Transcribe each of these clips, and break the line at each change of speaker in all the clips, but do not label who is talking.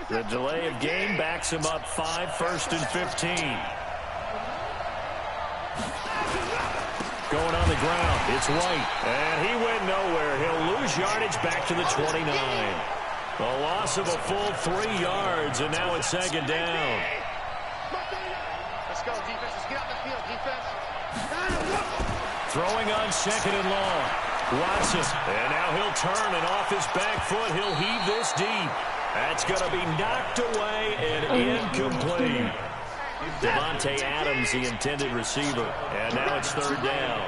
The delay of game backs him up 5, 1st and 15. Going on the ground, it's White. And he went nowhere. He'll lose yardage back to the 29. A loss of a full 3 yards, and now it's 2nd down.
Let's go, defense. Let's get out the field, defense.
Throwing on 2nd and long. Watson, and now he'll turn, and off his back foot, he'll heave this deep. That's going to be knocked away and incomplete. Devontae Adams, the intended receiver, and now it's 3rd down.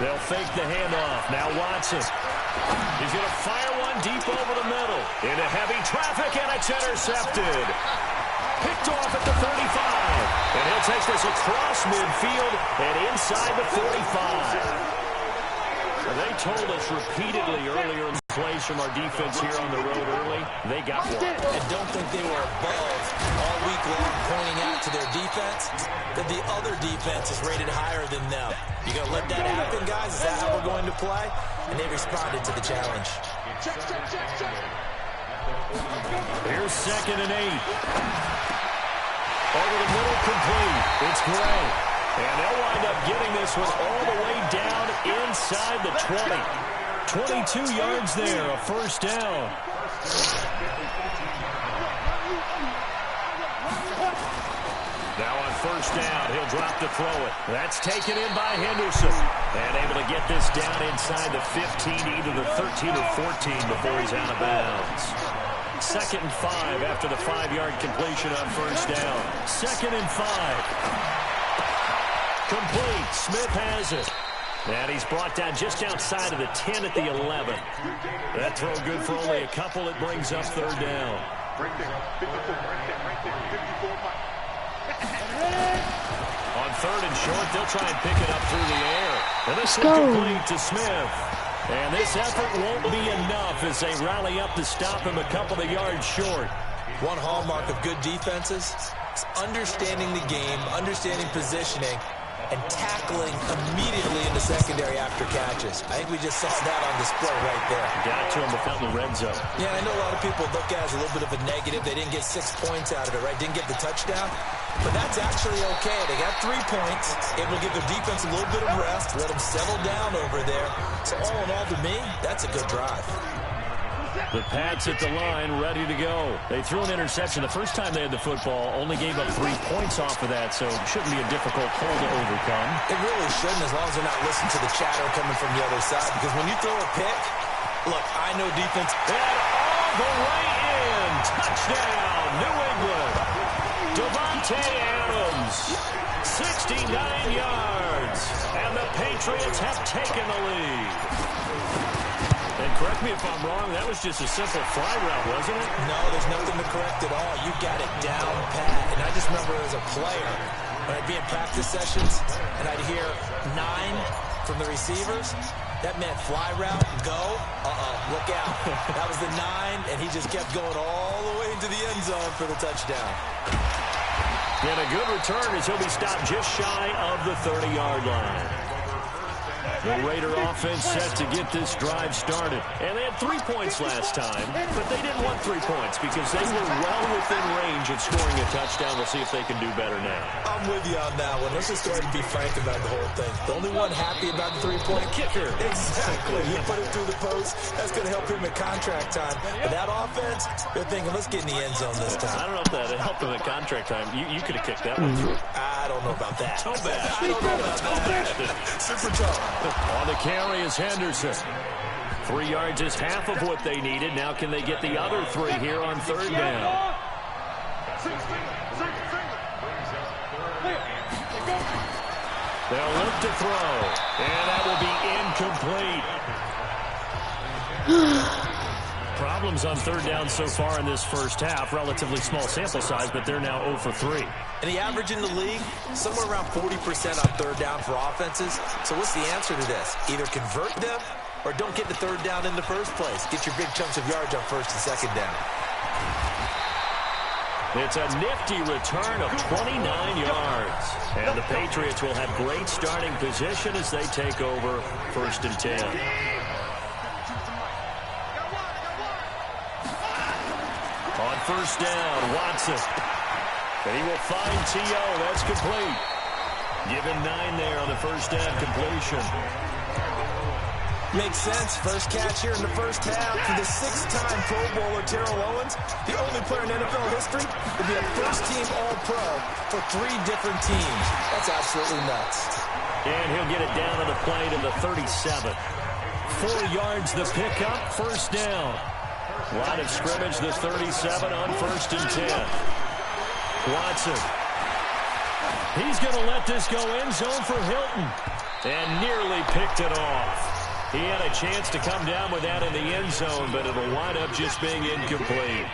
They'll fake the handoff. Now Watson. He's going to fire one deep over the middle. Into heavy traffic, and it's intercepted. Picked off at the 35. And he'll take this across midfield and inside the 45. They told us repeatedly earlier in plays from our defense here on the road early. They got one.
And don't think they were above all week long pointing out to their defense that the other defense is rated higher than them. You going to let that happen, guys? Is that how we're going to play? And they responded to the challenge.
Here's 2nd and 8. Over the middle, complete. It's Gray. And they'll wind up getting this one all the way down inside the 20. 22 yards there, a 1st down. Now on 1st down, he'll drop to throw it. That's taken in by Henderson. And able to get this down inside the 15, either the 13 or 14 before he's out of bounds. 2nd and 5 after the 5-yard completion on 1st down. 2nd and 5. Complete. Smith has it. And he's brought down just outside of the 10 at the 11. That throw good for only a couple. It brings up 3rd down. On 3rd and short, they'll try and pick it up through the air. And this is complete to Smith. And this effort won't be enough as they rally up to stop him a couple of yards short.
One hallmark of good defenses is understanding the game, understanding positioning, and tackling immediately in the secondary after catches. I think we just saw that on display right there.
Got to him without the red zone.
Yeah, I know a lot of people look at it as a little bit of a negative. They didn't get 6 points out of it, right? Didn't get the touchdown. But that's actually okay. They got 3 points. Able to give their defense a little bit of rest, let them settle down over there. So all in all, to me, that's a good drive.
The Pats at the line, ready to go. They threw an interception the first time they had the football, only gave up 3 points off of that, so it shouldn't be a difficult hole to overcome.
It really shouldn't, as long as they're not listening to the chatter coming from the other side, because when you throw a pick, look, I know defense.
And all the way in. Touchdown, New England. Devontae Adams, 69 yards, and the Patriots have taken the lead. And correct me if I'm wrong, that was just a simple fly route, wasn't it?
No, there's nothing to correct at all. You got it down pat. And I just remember as a player, when I'd be in practice sessions, and I'd hear 9 from the receivers, that meant fly route, go, look out. That was the 9, and he just kept going all the way into the end zone for the touchdown.
And a good return as he'll be stopped just shy of the 30-yard line. The Raider offense set to get this drive started. And they had 3 points last time, but they didn't want 3 points because they were well within range of scoring a touchdown. We'll see if they can do better now.
I'm with you on that one. Let's just go ahead and be frank about the whole thing. The only one happy about the 3-point
kicker.
Exactly. He put it through the post. That's going to help him at contract time. But that offense, they're thinking, let's get in the end zone this time.
I don't know if that helped him at contract time. You could have kicked that one through.
I don't know about that.
So bad.
I don't know about that. Super tough.
On the carry is Henderson. 3 yards is half of what they needed. Now can they get the other 3 here on 3rd down? They'll look to throw, and that will be incomplete. Problems on 3rd down so far in this first half. Relatively small sample size, but they're now 0 for 3.
And the average in the league, somewhere around 40% on 3rd down for offenses. So what's the answer to this? Either convert them or don't get the 3rd down in the first place. Get your big chunks of yards on 1st and 2nd down.
It's a nifty return of 29 yards. And the Patriots will have great starting position as they take over 1st and 10. On first down, Watson. And he will find T.O. That's complete. Given 9 there on the first down completion.
Makes sense. First catch here in the first half for the 6-time Pro Bowler Terrell Owens, the only player in NFL history to be a first-team All-Pro for 3 different teams. That's absolutely nuts.
And he'll get it down to the play to the 37. 4 yards the pickup, first down. Line of scrimmage, the 37 on first and 10. Watson. He's going to let this go end zone for Hilton. And nearly picked it off. He had a chance to come down with that in the end zone, but it'll wind up just being incomplete.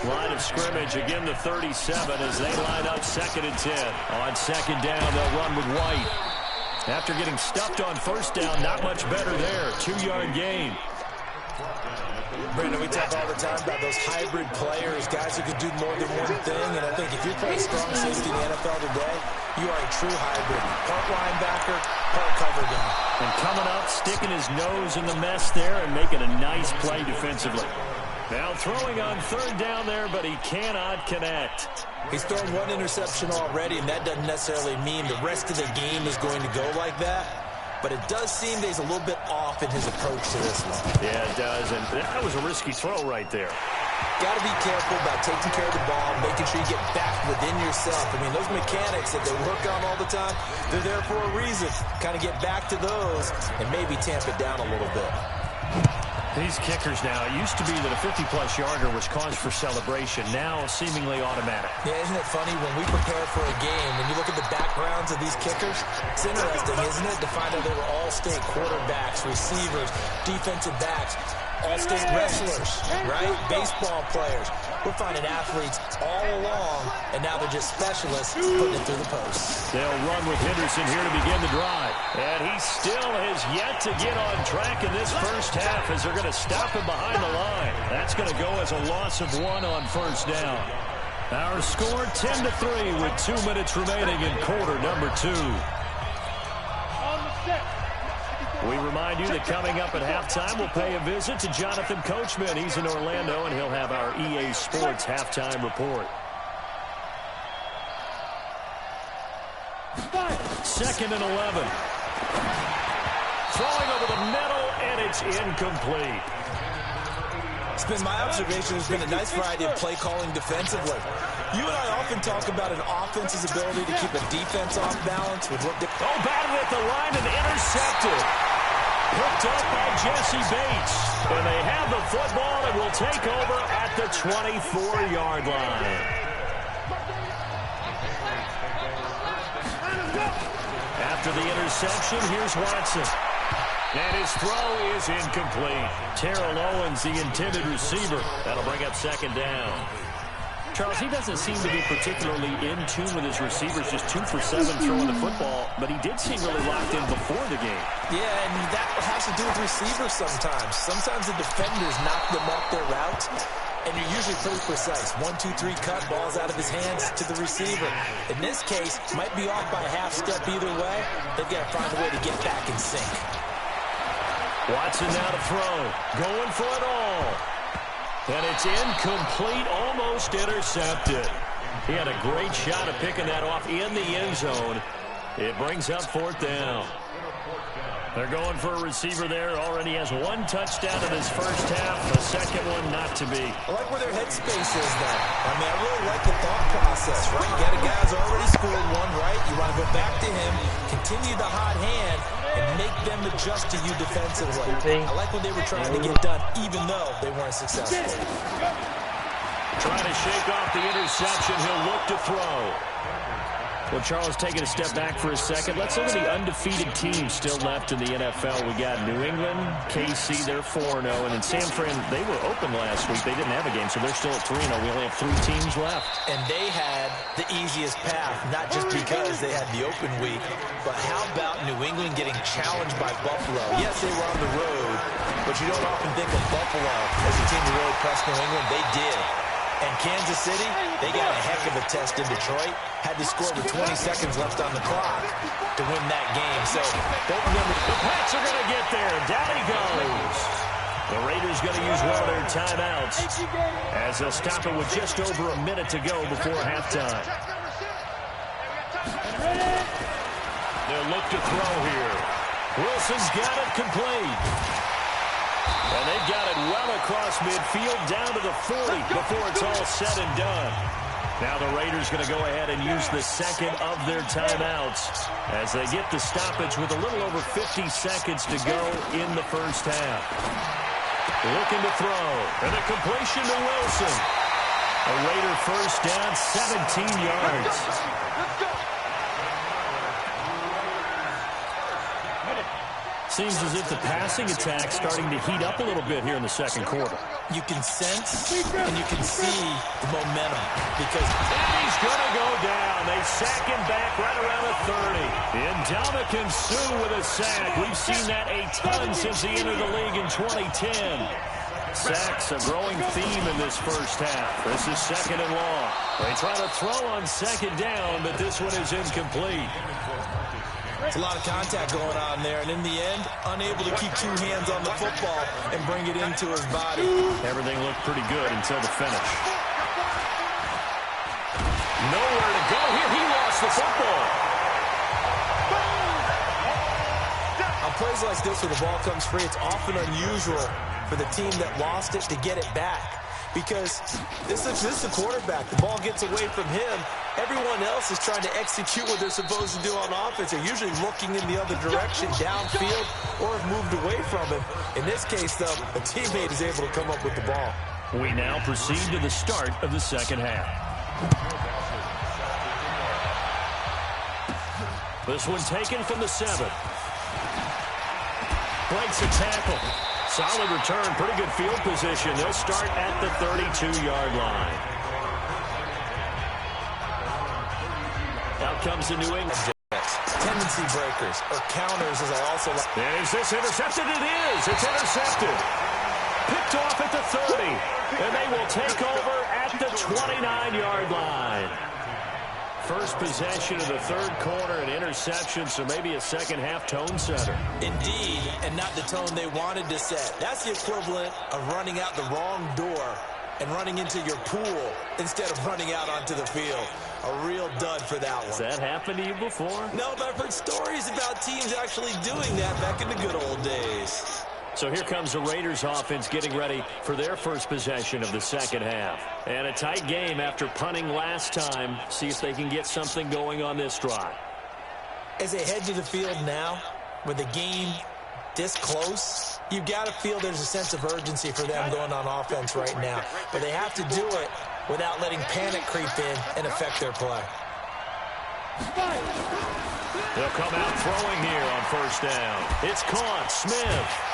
Line of scrimmage, again the 37 as they line up 2nd and 10. On second down, they'll run with White. After getting stuffed on first down, not much better there. 2-yard gain.
Brandon, we talk all the time about those hybrid players, guys who can do more than one thing, and I think if you're playing strong safety in the NFL today, you are a true hybrid. Part linebacker, part cover guy.
And coming up, sticking his nose in the mess there and making a nice play defensively. Now throwing on third down there, but he cannot connect.
He's thrown 1 interception already, and that doesn't necessarily mean the rest of the game is going to go like that. But it does seem that he's a little bit off in his approach to this one.
Yeah, it does, and that was a risky throw right there.
Got to be careful about taking care of the ball, making sure you get back within yourself. I mean, those mechanics that they work on all the time, they're there for a reason. Kind of get back to those and maybe tamp it down a little bit.
These kickers now, it used to be that a 50-plus yarder was cause for celebration. Now, seemingly automatic.
Yeah, isn't it funny when we prepare for a game, when you look at the backgrounds of these kickers, it's interesting, isn't it, to find out they were all-state quarterbacks, receivers, defensive backs, all-state wrestlers, right? Baseball players. We're finding athletes all along, and now they're just specialists putting it through the posts.
They'll run with Henderson here to begin the drive. And he still has yet to get on track in this first half as they're going to stop him behind the line. That's going to go as a loss of 1 on first down. Our score 10-3 with 2 minutes remaining in quarter number 2. We remind you that coming up at halftime, we'll pay a visit to Jonathan Coachman. He's in Orlando, and he'll have our EA Sports halftime report. 2nd and 11. Throwing over the middle, and it's incomplete.
It's been my observation. There's been a nice variety of play calling defensively. You and I often talk about an offense's ability to keep a defense off balance with what they...
Oh, batted at the line and intercepted. Picked up by Jesse Bates. And they have the football and will take over at the 24-yard line. After the interception, here's Watson. And his throw is incomplete. Terrell Owens, the intended receiver. That'll bring up 2nd down. Charles, he doesn't seem to be particularly in tune with his receivers, just 2 for 7 throwing the football, but he did seem really locked in before the game.
Yeah, and that has to do with receivers sometimes. Sometimes the defenders knock them off their route, and you're usually pretty precise. 1, 2, 3 cut, ball's out of his hands to the receiver. In this case, might be off by a half step either way. They've got to find a way to get back in sync.
Watson now to throw, going for it all. And it's incomplete, almost intercepted. He had a great shot at picking that off in the end zone. It brings up 4th down. They're going for a receiver there. Already has 1 touchdown in his first half. The second one not to be.
I like where their headspace is there. I mean, I really like the thought process, right? You got a guy who's already scored 1, right? You want to go back to him, continue the hot hand, and make them adjust to you defensively. I like what they were trying to get done, even though they weren't successful.
Trying to shake off the interception. He'll look to throw. Well, Charles, taking a step back for a second. Let's look at the undefeated teams still left in the NFL. We got New England, KC, they're 4-0. And in San Fran, they were open last week. They didn't have a game, so they're still at 3-0. We only have 3 teams left.
And they had the easiest path, not just because they had the open week, but how about New England getting challenged by Buffalo? Yes, they were on the road, but you don't often think of Buffalo as a team to really press New England. They did. And Kansas City, they got a heck of a test in Detroit. Had to score with 20 seconds left on the clock to win that game. So both of them,
the Pats are going to get there. Down he goes. The Raiders going to use one of their timeouts as they'll stop it with just over a minute to go before halftime. They'll look to throw here. Wilson's got it complete. And they've got it well across midfield down to the 40 before it's all said and done. Now the Raiders going to go ahead and use the second of their timeouts as they get the stoppage with a little over 50 seconds to go in the first half. Looking to throw. And a completion to Wilson. A Raider first down, 17 yards. Seems as if the passing attack's starting to heat up a little bit here in the second quarter.
You can sense and you can see the momentum because
he's going to go down. They sack him back right around the 30. And Dominican Sue with a sack. We've seen that a ton since he entered the league in 2010. Sacks a growing theme in this first half. This is second and long. They try to throw on second down, but this one is incomplete.
It's a lot of contact going on there, and in the end, unable to keep two hands on the football and bring it into his body.
Everything looked pretty good until the finish. Nowhere to go here. He lost the football.
On plays like this where the ball comes free, it's often unusual for the team that lost it to get it back. Because this is the quarterback. The ball gets away from him. Everyone else is trying to execute what they're supposed to do on offense. They're usually looking in the other direction, downfield, or have moved away from him. In this case, though, a teammate is able to come up with the ball.
We now proceed to the start of the second half. This one taken from the 7. Breaks a tackle. Solid return, pretty good field position. They'll start at the 32-yard line. Out comes the New England.
Tendency breakers, or counters, as I also like.
And is this intercepted? It is. It's intercepted. Picked off at the 30. And they will take over at the 29-yard line. First possession of the third quarter, an interception, so maybe a second-half tone setter.
Indeed, and not the tone they wanted to set. That's the equivalent of running out the wrong door and running into your pool instead of running out onto the field. A real dud for that one.
Has that happened to you before?
No, but I've heard stories about teams actually doing that back in the good old days.
So here comes the Raiders offense getting ready for their first possession of the second half. And a tight game after punting last time. See if they can get something going on this drive.
As they head to the field now, with the game this close, you've got to feel there's a sense of urgency for them going on offense right now. But they have to do it without letting panic creep in and affect their play.
They'll come out throwing here on first down. It's caught. Smith.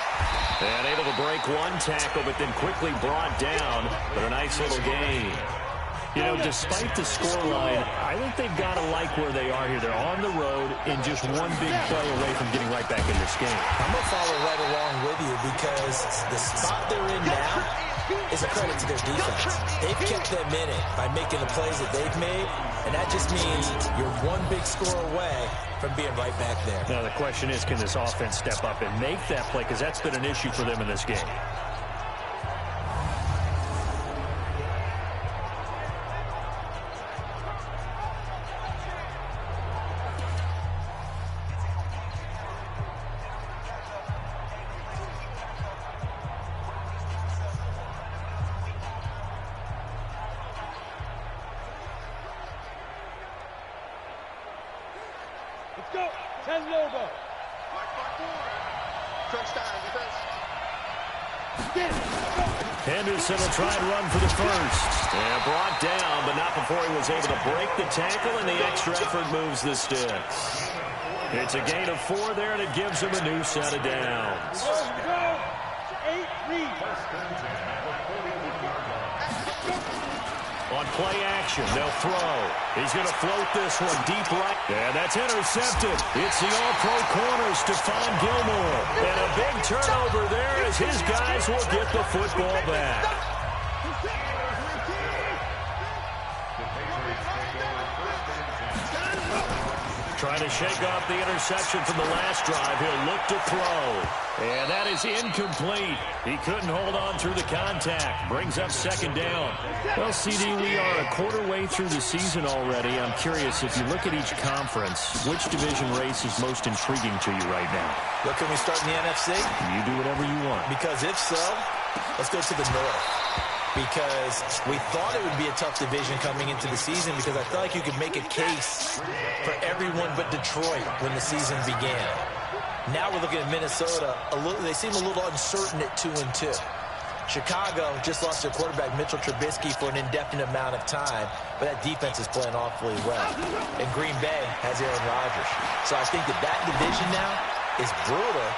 And able to break one tackle, but then quickly brought down for a nice little gain. You know, despite the scoreline, I think they've got to like where they are here. They're on the road in just one big play away from getting right back in this game.
I'm going to follow right along with you because the spot they're in now is a credit to their defense. They've kept them in it by making the plays that they've made, and that just means you're one big score away from being right back there.
Now, the question is, can this offense step up and make that play? Because that's been an issue for them in this game.
Let's go. 10 logo.
Henderson will try and run for the first. And brought down, but not before he was able to break the tackle, and the extra effort moves the sticks. It's a gain of 4 there, and it gives him a new set of downs.
8-3.
On play action, they'll throw. He's going to float this one deep right. And that's intercepted. It's the all-pro corner, Stephon Gilmore. And a big turnover there as his guys will get the football back. Trying to shake off the interception from the last drive. He'll look to throw. And that is incomplete. He couldn't hold on through the contact. Brings up second down. Well, CD, we are a quarter way through the season already. I'm curious, if you look at each conference, which division race is most intriguing to you right now?
Well, can we start in the NFC?
You do whatever you want.
Because if so, let's go to the North. Because we thought it would be a tough division coming into the season, because I felt like you could make a case for everyone but Detroit when the season began. Now we're looking at Minnesota. They seem a little uncertain at 2-2. Chicago just lost their quarterback, Mitchell Trubisky, for an indefinite amount of time, but that defense is playing awfully well. And Green Bay has Aaron Rodgers. So I think that division now is brutal.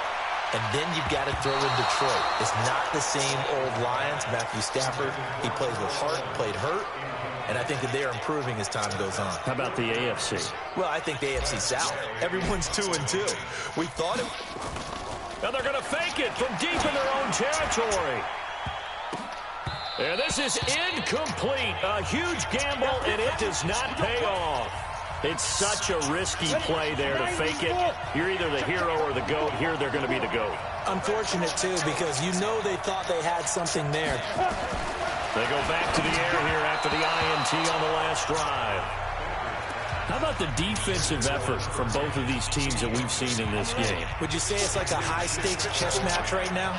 And then you've got to throw in Detroit. It's not the same old Lions. Matthew Stafford, he plays with heart, played hurt. And I think that they are improving as time goes on.
How about the AFC?
Well, I think the AFC South. Everyone's 2-2. We thought it.
Now they're going to fake it from deep in their own territory. And this is incomplete. A huge gamble, and it does not pay off. It's such a risky play there to fake it. You're either the hero or the GOAT. Here they're going to be the GOAT.
Unfortunate, too, because you know they thought they had something there.
They go back to the air here after the INT on the last drive. How about the defensive effort from both of these teams that we've seen in this game?
Would you say it's like a high-stakes chess match right now?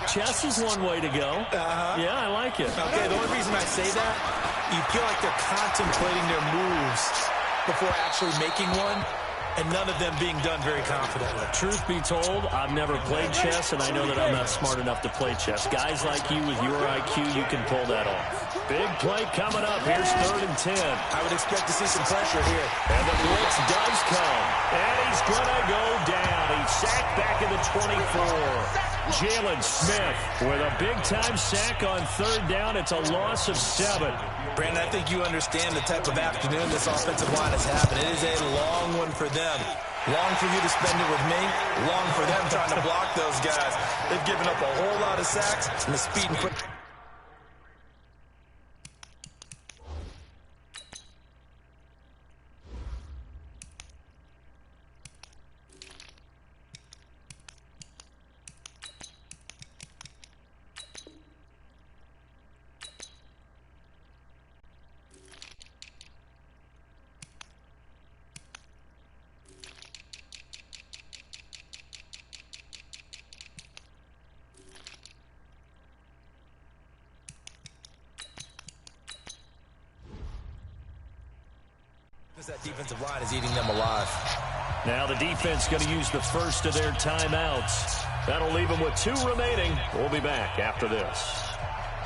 Chess is one way to go. Yeah, I like it.
Okay, the only reason I say that, you feel like they're contemplating their moves before actually making one, and none of them being done very confidently.
Truth be told, I've never played chess, and I know that I'm not smart enough to play chess. Guys like you with your IQ, you can pull that off. Big play coming up. Here's 3rd and 10.
I would expect to see some pressure here.
And the blitz does come. And he's going to go down. He's sacked back in the 24. Jalen Smith with a big-time sack on 3rd down. It's a loss of 7.
Brandon, I think you understand the type of afternoon this offensive line is having. It is a long one for them. Long for you to spend it with me. Long for them trying to block those guys. They've given up a whole lot of sacks and the speed and quick. That defensive line is eating them alive.
Now the defense going to use the first of their timeouts. That'll leave them with 2 remaining. We'll be back after this.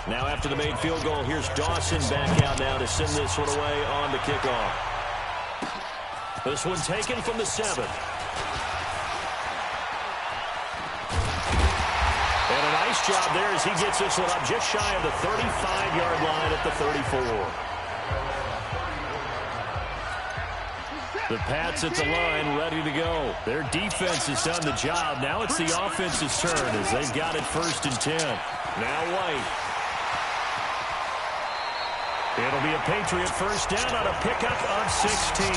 Now after the made field goal, here's Dawson back out now to send this one away on the kickoff. This one taken from the 7. And a nice job there as he gets this one up just shy of the 35-yard line at the 34. The Pats at the line, ready to go. Their defense has done the job. Now it's the offense's turn as they've got it 1st and 10. Now White. It'll be a Patriot first down on a pickup of 16.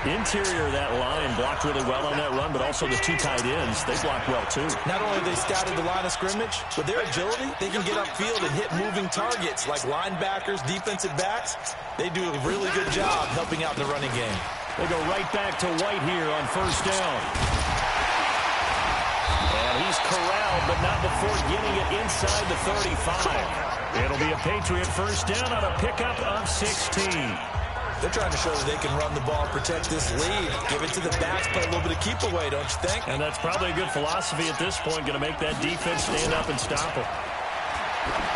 Interior of that line blocked really well on that run, but also the 2 tight ends, they blocked well too.
Not only have they scouted the line of scrimmage, but their agility, they can get upfield and hit moving targets like linebackers, defensive backs. They do a really good job helping out the running game.
They go right back to White here on 1st down. And he's corralled, but not before getting it inside the 35. It'll be a Patriot first down on a pickup of 16.
They're trying to show that they can run the ball, protect this lead, give it to the backs, play a little bit of keep away, don't you think?
And that's probably a good philosophy at this point, going to make that defense stand up and stop them.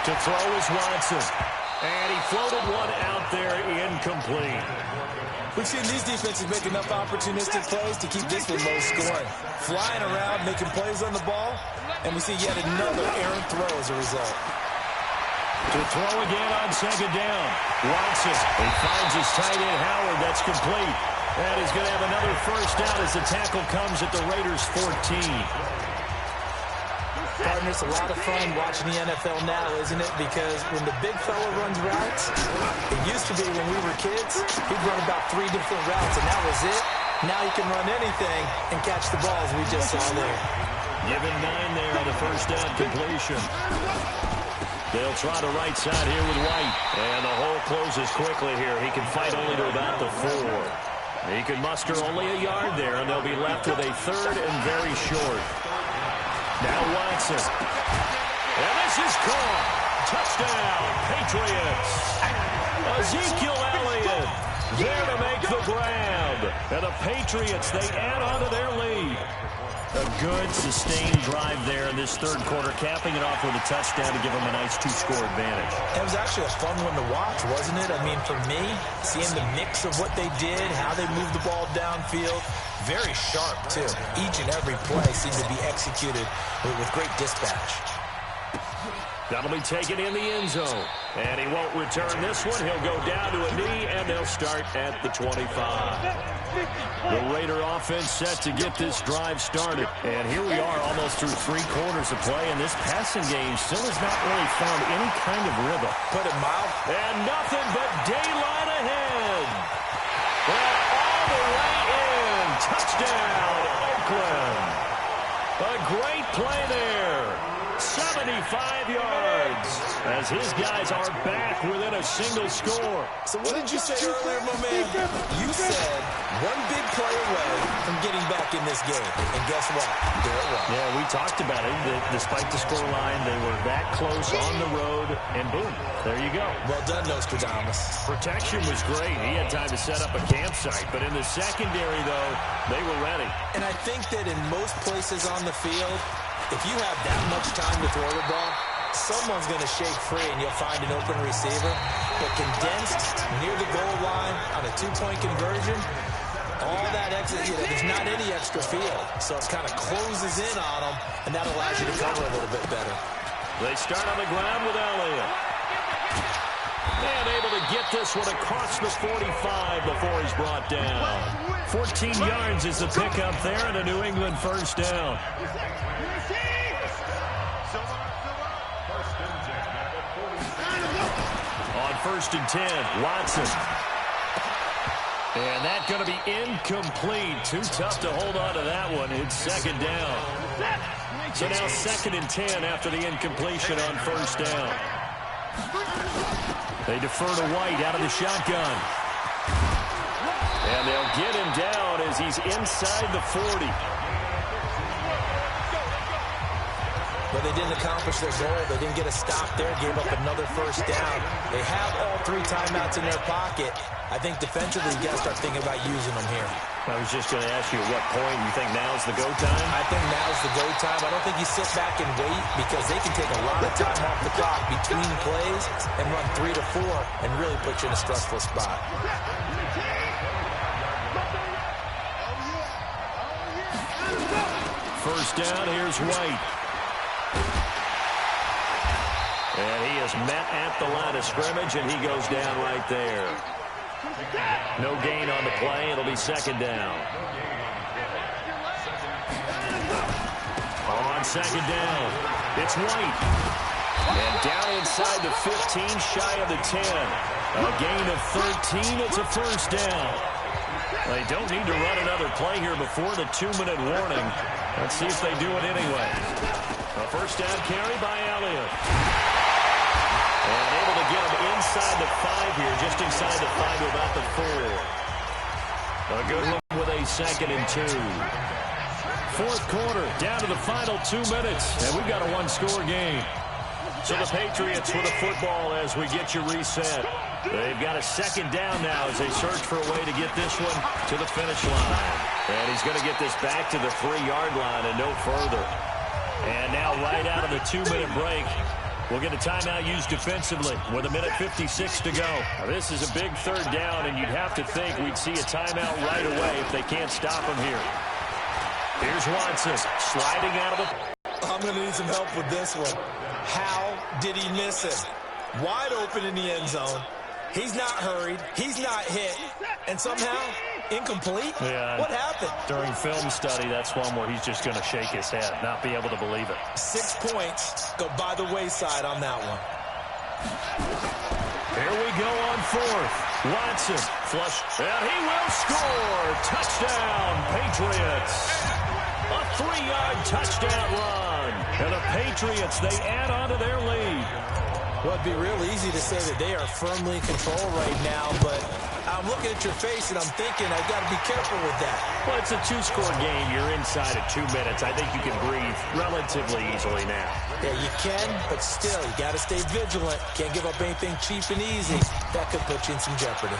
To throw is Watson. And he floated one out there, incomplete.
We've seen these defenses make enough opportunistic plays to keep this one low scoring. Flying around, making plays on the ball, and we see yet another errant throw as a result.
To throw again on 2nd down. Watson. He finds his tight end, Howard. That's complete. And he's going to have another first down as the tackle comes at the Raiders' 14.
partner, it's a lot of fun watching the NFL now, isn't it? Because when the big fella runs routes, it used to be when we were kids, he'd run about 3 different routes, and that was it. Now he can run anything and catch the balls we just saw there.
Given 9 there on the first down completion. They'll try the right side here with White. And the hole closes quickly here. He can fight only to about the 4. He can muster only a yard there, and they'll be left with a 3rd and very short. Now Watson. And this is caught. Touchdown, Patriots. Ezekiel Elliott there to make the grab. And the Patriots, they add on to their lead. A good, sustained drive there in this 3rd quarter, capping it off with a touchdown to give them a nice 2-score advantage.
It was actually a fun one to watch, wasn't it? I mean, for me, seeing the mix of what they did, how they moved the ball downfield, very sharp, too. Each and every play seemed to be executed with great dispatch.
That'll be taken in the end zone. And he won't return this one. He'll go down to a knee, and they'll start at the 25. The Raider offense set to get this drive started. And here we are almost through 3 quarters of play, and this passing game still has not really found any kind of rhythm.
Put it mild.
And nothing but daylight ahead. And all the way in. Touchdown, Oakland. A great play there. 75 yards as his guys are back within a single score.
So what did you say earlier, my man? You said one big play away from getting back in this game. And guess what? There it was.
Yeah, we talked about it. Despite the scoreline, they were that close on the road, and boom, there you go.
Well done, Nostradamus.
Protection was great. He had time to set up a campsite, but in the secondary, though, they were ready.
And I think that in most places on the field, if you have that much time to throw the ball, someone's going to shake free and you'll find an open receiver. But condensed near the goal line on a 2-point conversion, all that extra, there's not any extra field. So it kind of closes in on them, and that allows you to cover a little bit better.
They start on the ground with Elliott. And able to get this one across the 45 before he's brought down. 14 yards is the pickup there, and a New England first down. On 1st and 10, Watson. And that's going to be incomplete. Too tough to hold on to that one. It's 2nd down. So now 2nd and 10 after the incompletion on 1st down. They defer to White out of the shotgun. And they'll get him down as he's inside the 40.
But they didn't accomplish their goal. They didn't get a stop there. Gave up another first down. They have all 3 timeouts in their pocket. I think defensively, you got to start thinking about using them here.
I was just going to ask you at what point you think now's the go time?
I think now's the go time. I don't think you sit back and wait because they can take a lot of time off the clock between plays and run 3 to 4 and really put you in a stressful spot.
First down, here's White. And he is met at the line of scrimmage, and he goes down right there. No gain on the play. It'll be 2nd down. On 2nd down, it's White. And down inside the 15, shy of the 10. A gain of 13. It's a first down. They don't need to run another play here before the 2-minute warning. Let's see if they do it anyway. A first down carry by Elliott. And able to get him inside the 5 here, just inside the 5 to about the 4. A good one with a 2nd and 2. 4th quarter, down to the final 2 minutes, and we've got a 1-score game. So the Patriots with the football as we get you reset. They've got a 2nd down now as they search for a way to get this one to the finish line. And he's going to get this back to the 3-yard line and no further. And now right out of the 2-minute break, we'll get a timeout used defensively with 1:56 to go. Now, this is a big 3rd down, and you'd have to think we'd see a timeout right away if they can't stop him here. Here's Watson sliding out of the...
I'm going to need some help with this one. How did he miss it? Wide open in the end zone. He's not hurried. He's not hit. And somehow Incomplete?
Yeah.
What happened?
During film study, that's one where he's just going to shake his head, not be able to believe it.
6 points go by the wayside on that one.
Here we go on fourth. Watson, flush, and he will score. Touchdown, Patriots. A 3-yard touchdown run. And the Patriots, they add on to their lead.
Well, it'd be real easy to say that they are firmly in control right now, but I'm looking at your face and I'm thinking I've got to be careful with that.
Well, it's a 2-score game. You're inside at 2 minutes. I think you can breathe relatively easily now.
Yeah, you can, but still, you got to stay vigilant. Can't give up anything cheap and easy. That could put you in some jeopardy.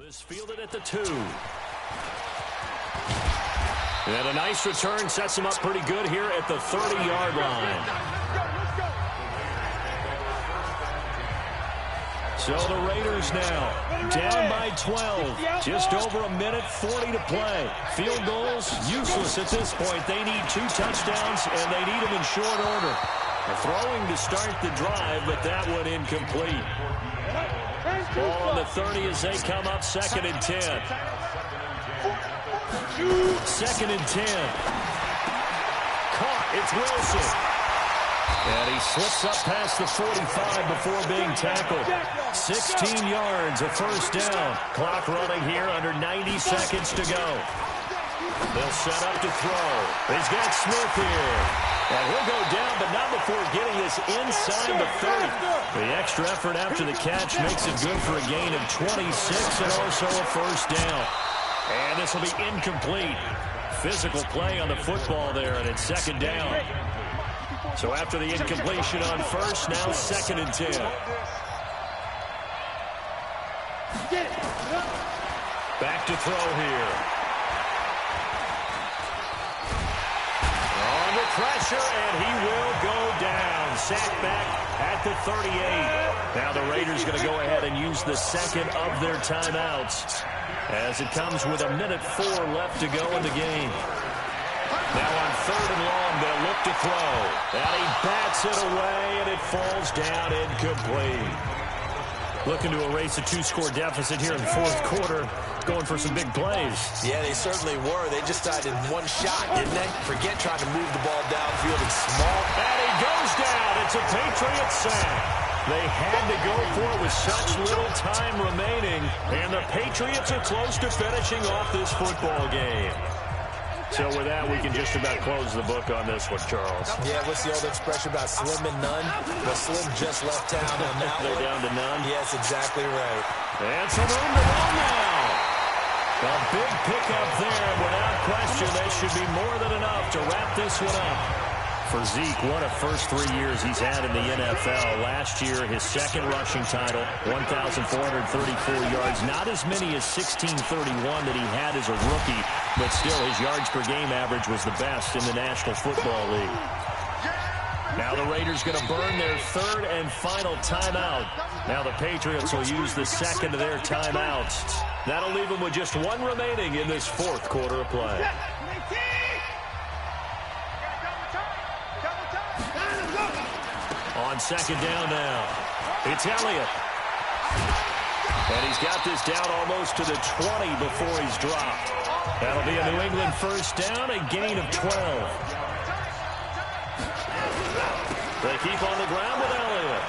Is fielded at the 2. And a nice return sets him up pretty good here at the 30-yard line. So the Raiders now down by 12. Just over a minute, 40 to play. Field goals, useless at this point. They need 2 touchdowns, and they need them in short order. They're throwing to start the drive, but that one incomplete. Ball on the 30 as they come up, 2nd and 10. 2nd and 10. Caught. It's Wilson. And he slips up past the 45 before being tackled. 16 yards, a first down. Clock running here, under 90 seconds to go. They'll set up to throw. He's got Smith here. And he'll go down, but not before getting this inside the 30. The extra effort after the catch makes it good for a gain of 26 and also a first down. And this will be incomplete. Physical play on the football there, and it's 2nd down. So after the incompletion on first, now 2nd and 10. Back to throw here. Under pressure, and he will go down. Sacked back at the 38. Now the Raiders going to go ahead and use the 2nd of their timeouts as it comes with 1:04 left to go in the game. Now on 3rd and long, they'll look to throw. And he bats it away, and it falls down incomplete. Looking to erase a 2-score deficit here in the 4th quarter. Going for some big plays.
Yeah, they certainly were. They just died in one shot, didn't they? Forget trying to move the ball downfield. It's small.
And he goes down. It's a Patriot sack. They had to go for it with such little time remaining. And the Patriots are close to finishing off this football game. So with that, we can just about close the book on this one, Charles.
Yeah, what's the old expression about slim and none? Well, Slim just left town on that
They're
one.
down to none.
Yes, exactly right.
And some room to run now. A big pickup there. Without question, that should be more than enough to wrap this one up. For Zeke, what a first 3 years he's had in the NFL. Last year, his 2nd rushing title, 1,434 yards. Not as many as 1,631 that he had as a rookie, but still his yards per game average was the best in the National Football League. Now the Raiders going to burn their 3rd and final timeout. Now the Patriots will use the 2nd of their timeouts. That'll leave them with just 1 remaining in this 4th quarter of play. On 2nd down now, it's Elliott. And he's got this down almost to the 20 before he's dropped. That'll be a New England first down, a gain of 12. They keep on the ground with Elliott.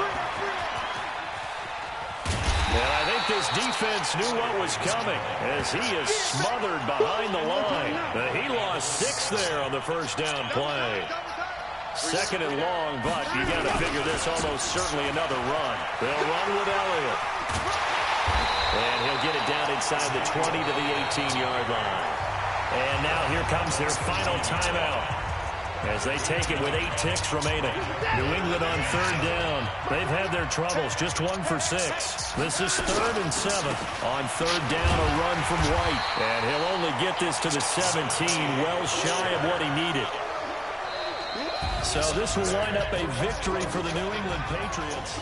And I think this defense knew what was coming as he is smothered behind the line. He lost 6 there on the first down play. 2nd and long, but you got to figure this almost certainly another run. They'll run with Elliott. And he'll get it down inside the 20 to the 18-yard line. And now here comes their final timeout as they take it with 8 ticks remaining. New England on 3rd down. They've had their troubles, just 1 for 6. This is 3rd and 7. On 3rd down, a run from White. And he'll only get this to the 17, well shy of what he needed. So this will wind up a victory for the New England Patriots.